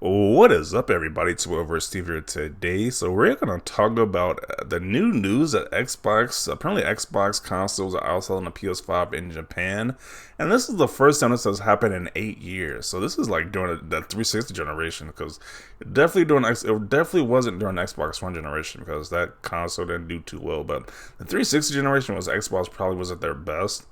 What is up, everybody? It's over Steve here today. So we're going to talk about the new news that Xbox, apparently Xbox consoles are outselling the PS5 in Japan, and this is the first time this has happened in 8 years. So this is like during the 360 generation, because it definitely wasn't during the Xbox One generation because that console didn't do too well. But the 360 generation was Xbox probably was at their best.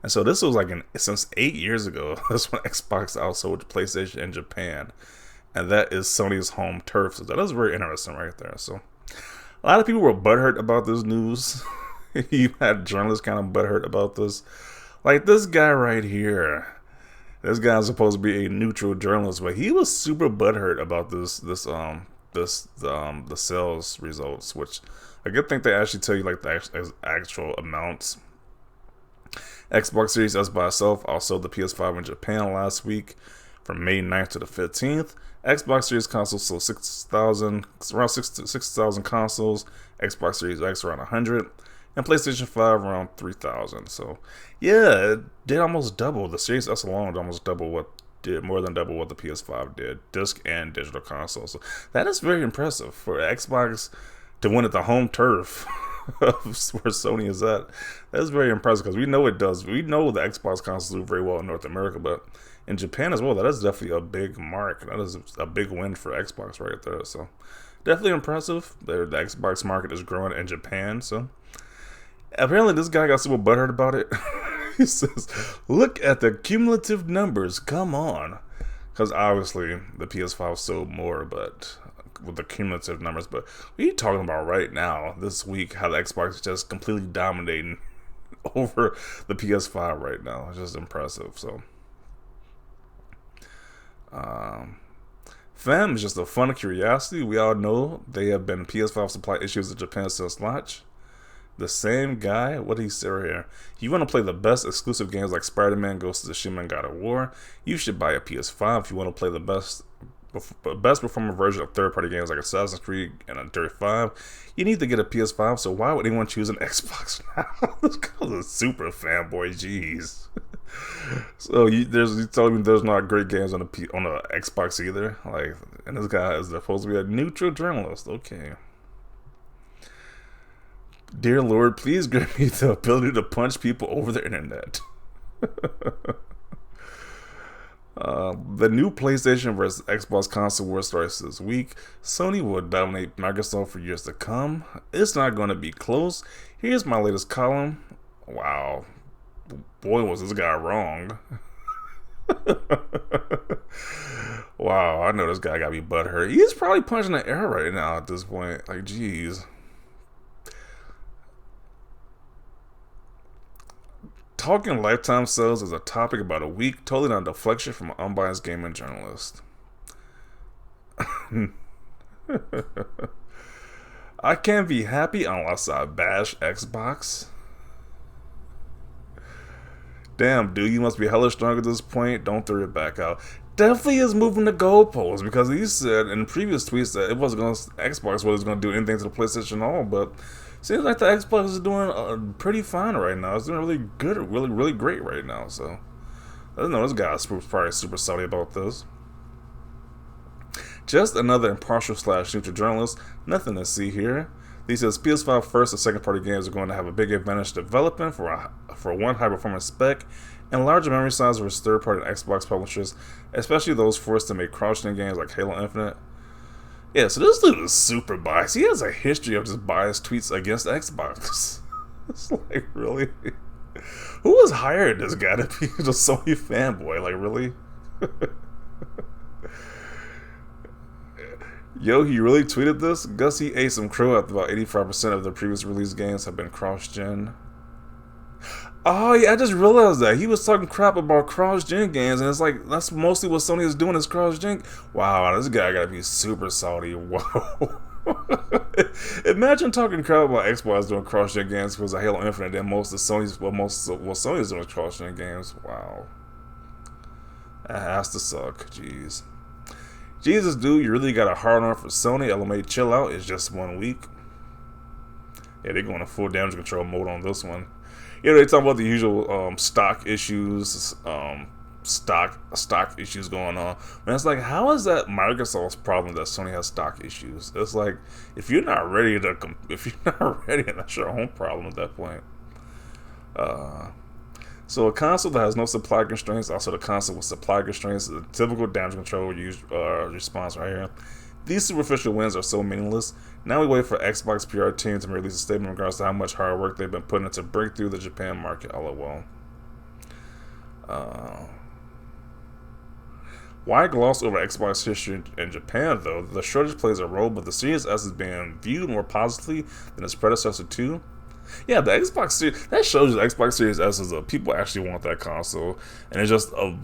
And so this was like since 8 years ago. That's when Xbox outsold PlayStation in Japan, and that is Sony's home turf. So that is very interesting right there. So a lot of people were butthurt about this news. You had journalists kind of butthurt about this. Like this guy right here. This guy's supposed to be a neutral journalist, but he was super butthurt about the sales results, which I good think they actually tell you like the actual amounts. Xbox Series S by itself also the PS5 in Japan last week from May 9th to the 15th. Xbox Series consoles sold 6,000 consoles. Xbox Series X around 100, and PlayStation 5 around 3,000. So yeah, it did almost double. The Series S alone did almost more than double what the PS5 did, disc and digital consoles. So that is very impressive for Xbox to win at the home turf of where Sony is at. That is very impressive because we know it does. We know the Xbox consoles do very well in North America, but in Japan as well, that is definitely a big mark. That is a big win for Xbox right there. So definitely impressive. The Xbox market is growing in Japan. So apparently this guy got super butthurt about it. He says, look at the cumulative numbers. Come on. Because obviously the PS5 sold more, but with the cumulative numbers. But what are you talking about right now, this week, how the Xbox is just completely dominating over the PS5 right now. It's just impressive. So Fam is just a fun curiosity. We all know they have been PS5 supply issues in Japan since launch. The same guy, what did he say right here? If you want to play the best exclusive games like Spider-Man, Ghost of Tsushima, and God of War, you should buy a PS5. If you want to play the best performing version of third-party games like Assassin's Creed and Dirt 5, you need to get a PS5. So why would anyone choose an Xbox now? This guy's a super fanboy. Jeez. So you telling me there's not great games on the Xbox either? Like, and this guy is supposed to be a neutral journalist. Okay. Dear Lord, please grant me the ability to punch people over the internet. The new PlayStation versus Xbox console war starts this week. Sony will dominate Microsoft for years to come. It's not going to be close. Here's my latest column. Wow. Boy, was this guy wrong. Wow, I know this guy got me butthurt. He's probably punching the air right now at this point. Like, jeez. Talking lifetime sales is a topic about a week, totally on deflection from an unbiased gaming journalist. I can't be happy unless I bash Xbox. Damn, dude, you must be hella strong at this point. Don't throw it back out. Definitely is moving the goalposts because he said in previous tweets that Xbox wasn't going to do anything to the PlayStation at all, but seems like the Xbox is doing pretty fine right now. It's doing really good, really great right now. So I don't know, this guy's probably super salty about this. Just another impartial / neutral journalist. Nothing to see here. He says PS5 first and second party games are going to have a big advantage development for one high performance spec and larger memory size versus third party Xbox publishers, especially those forced to make cross-gen games like Halo Infinite. Yeah, so this dude is super biased. He has a history of just biased tweets against Xbox. It's like, really? Who was hired this guy to be a Sony fanboy? Like, really? Yo, he really tweeted this? Guess he ate some crow after about 85% of the previous release games have been cross-gen. Oh, yeah, I just realized that. He was talking crap about cross-gen games, and it's like, that's mostly what Sony is doing is cross-gen. Wow, this guy gotta be super salty. Wow. Imagine talking crap about Xbox doing cross-gen games because of Halo Infinite, and most of Sony's, what Sony's doing is cross-gen games. Wow. That has to suck. Jeez. Jesus, dude, you really got a hard on for Sony. LMA, chill out. It's just 1 week. Yeah, they're going to full damage control mode on this one. You know, they talk about the usual stock issues, stock issues going on. And it's like, how is that Microsoft's problem that Sony has stock issues? It's like, if you're not ready, that's your own problem at that point. So a console that has no supply constraints, also the console with supply constraints, is a typical damage control response right here. These superficial wins are so meaningless. Now we wait for Xbox PR team to release a statement in regards to how much hard work they've been putting into break through the Japan market. LOL. Why gloss over Xbox history in Japan, though? The shortage plays a role, but the Series S is being viewed more positively than its predecessor, too. Yeah, the Xbox Series, that shows you the Xbox Series S is people actually want that console, and it's just a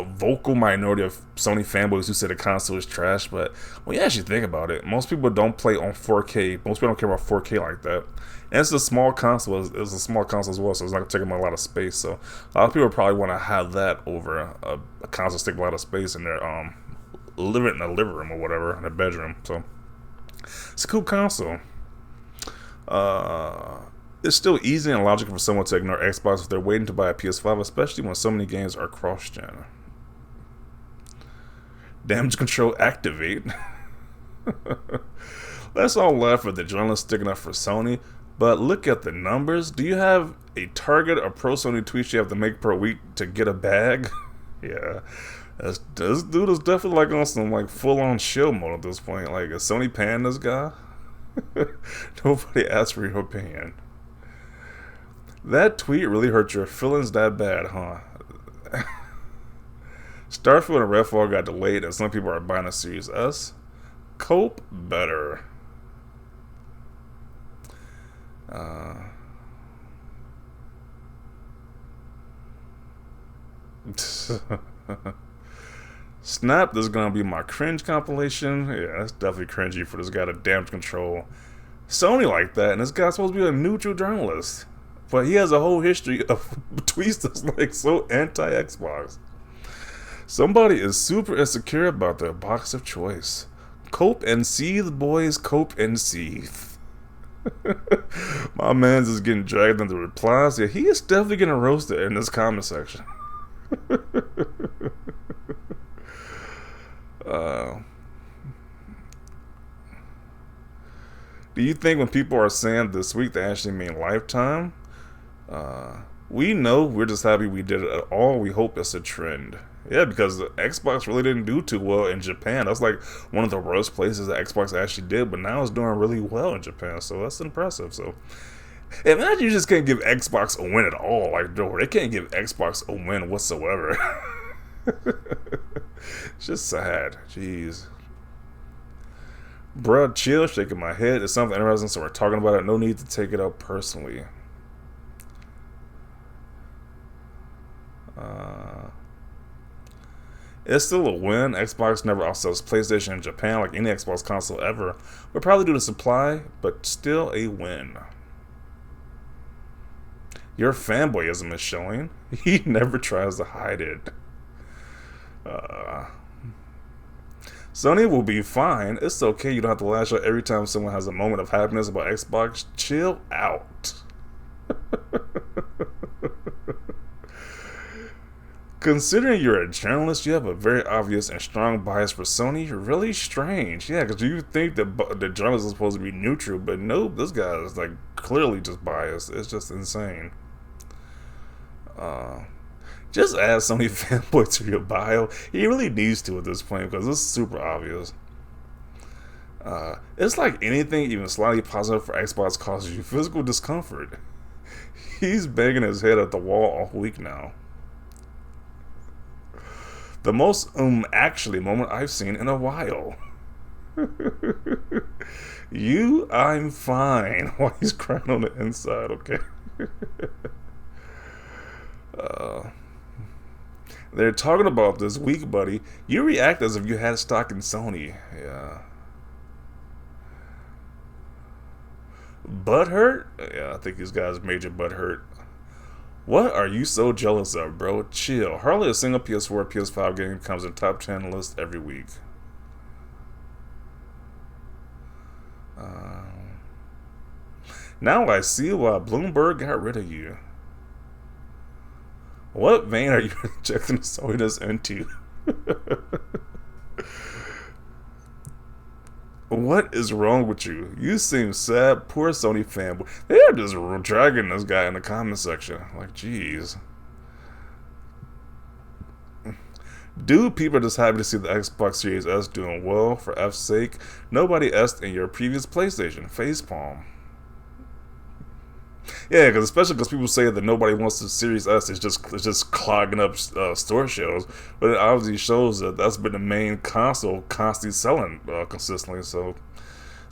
vocal minority of Sony fanboys who say the console is trash. But when you actually think about it, most people don't play on 4K. Most people don't care about 4K like that. And it's a small console. It's a small console as well, so it's not taking up a lot of space. So a lot of people probably want to have that over a console taking a lot of space in their living room or whatever, in their bedroom. So it's a cool console. It's still easy and logical for someone to ignore Xbox if they're waiting to buy a PS5, especially when so many games are cross-gen. Damage control activate. Let's all laugh at the journalist sticking up for Sony, but look at the numbers. Do you have a target or pro Sony tweets you have to make per week to get a bag? Yeah, this dude is definitely like on some like full-on shill mode at this point. Like, is Sony paying this guy? Nobody asked for your opinion. That tweet really hurt your feelings that bad, huh? Starfield and Redfall got delayed and some people are buying a Series S. Cope better. Snap, this is gonna be my cringe compilation. Yeah, that's definitely cringy for this guy to damage control Sony like that, and this guy's supposed to be a neutral journalist. But he has a whole history of tweets that's like so anti-Xbox. Somebody is super insecure about their box of choice. Cope and seethe, boys, cope and seethe. My man's is getting dragged into replies. Yeah, he is definitely getting roasted in this comment section. Do you think when people are saying this week they actually mean lifetime? We know, we're just happy we did it at all. We hope it's a trend. Yeah, because the Xbox really didn't do too well in Japan. That's like one of the worst places that Xbox actually did, but now it's doing really well in Japan, so that's impressive. So imagine you just can't give Xbox a win at all. Like, no, they can't give Xbox a win whatsoever. It's just sad. Jeez. Bruh, chill, shaking my head. It's something interesting, so we're talking about it. No need to take it up personally. It's still a win. Xbox never outsells PlayStation in Japan like any Xbox console ever, but probably due to supply, but still a win. Your fanboyism is showing. He never tries to hide it. Sony will be fine. It's okay. You don't have to lash out every time someone has a moment of happiness about Xbox. Chill out. Considering you're a journalist, you have a very obvious and strong bias for Sony. You're really strange. Yeah, because you think that the journalist is supposed to be neutral, but nope, this guy is like clearly just biased. It's just insane. Just add Sony fanboy to your bio. He really needs to at this point because it's super obvious. It's like anything even slightly positive for Xbox causes you physical discomfort. He's banging his head at the wall all week now. The most actually moment I've seen in a while. I'm fine. While he's crying on the inside, okay? They're talking about this week, buddy. You react as if you had stock in Sony. Yeah. Butthurt? Yeah, I think this guy's major butthurt. What are you so jealous of, bro? Chill. Hardly a single PS4 PS5 game comes in top 10 list every week. Now I see why Bloomberg got rid of you. What vein are you injecting Soniness into? What is wrong with you? You seem sad. Poor Sony fanboy. They are just dragging this guy in the comment section. Like, jeez. Dude, people are just happy to see the Xbox Series S doing well. For F's sake, nobody S in your previous PlayStation. Facepalm. Yeah, because especially because people say that nobody wants the Series S. It's just clogging up store shelves, but it obviously shows that that's been the main console constantly selling consistently. So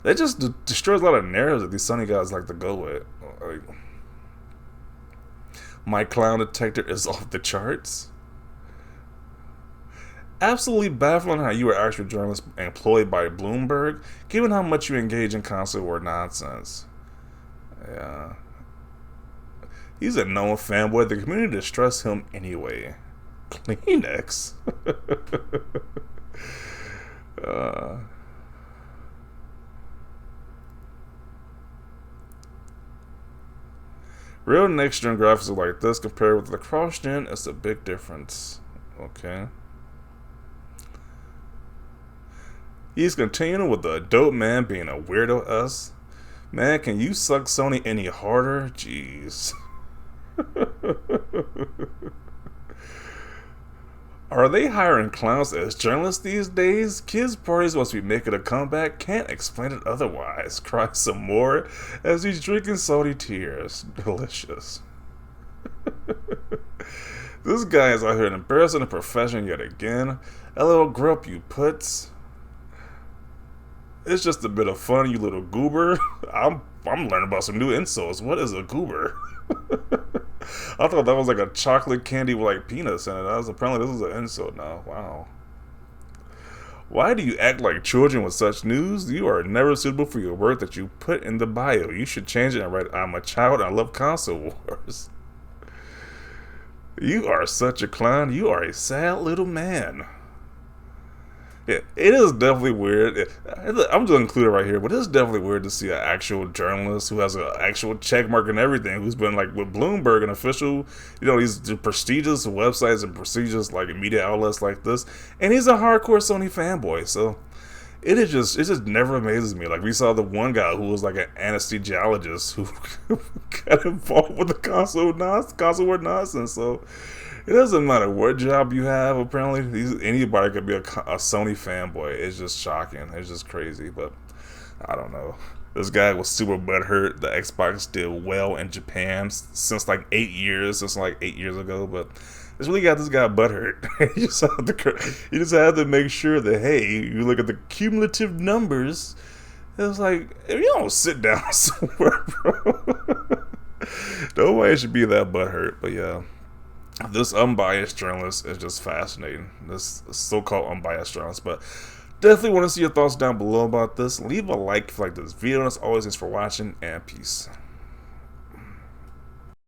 that just destroys a lot of narratives that these Sony guys like to go with. Like, my clown detector is off the charts. Absolutely baffling how you are actually a journalist employed by Bloomberg, given how much you engage in console war nonsense. Yeah. He's a known fanboy. The community distrusts him anyway. Kleenex? uh, Real next-gen graphics are like this compared with the cross-gen. It's a big difference. Okay. He's continuing with the adult man being a weirdo us. Man, can you suck Sony any harder? Jeez. Are they hiring clowns as journalists these days? Kids' parties must be making a comeback. Can't explain it otherwise. Cry some more as he's drinking salty tears. Delicious. This guy is out here embarrassing the profession yet again. LL Grub, you puts. It's just a bit of fun, you little goober. I'm learning about some new insults. What is a goober? I thought that was like a chocolate candy with like peanuts in it. Apparently this is an insult now. Wow. Why do you act like children with such news? You are never suitable for your work that you put in the bio. You should change it and write, I'm a child, I love console wars. You are such a clown. You are a sad little man. Yeah, it is definitely weird. I'm just included right here, but it's definitely weird to see an actual journalist who has an actual check mark and everything, who's been like with Bloomberg, an official, these prestigious websites and prestigious like media outlets like this, and he's a hardcore Sony fanboy. So it just never amazes me. Like we saw the one guy who was like an anesthesiologist who got involved with the console war nonsense. So it doesn't matter what job you have, apparently. Anybody could be a Sony fanboy. It's just shocking. It's just crazy. But I don't know. This guy was super butthurt. The Xbox did well in Japan since like 8 years ago. But it's really got this guy butthurt. You just have to make sure that, hey, you look at the cumulative numbers. It's like, if you don't sit down somewhere, bro. Nobody should be that butthurt. But yeah. This unbiased journalist is just fascinating. This so-called unbiased journalist. But definitely want to see your thoughts down below about this. Leave a like if you like this video. And as always, thanks for watching, and peace.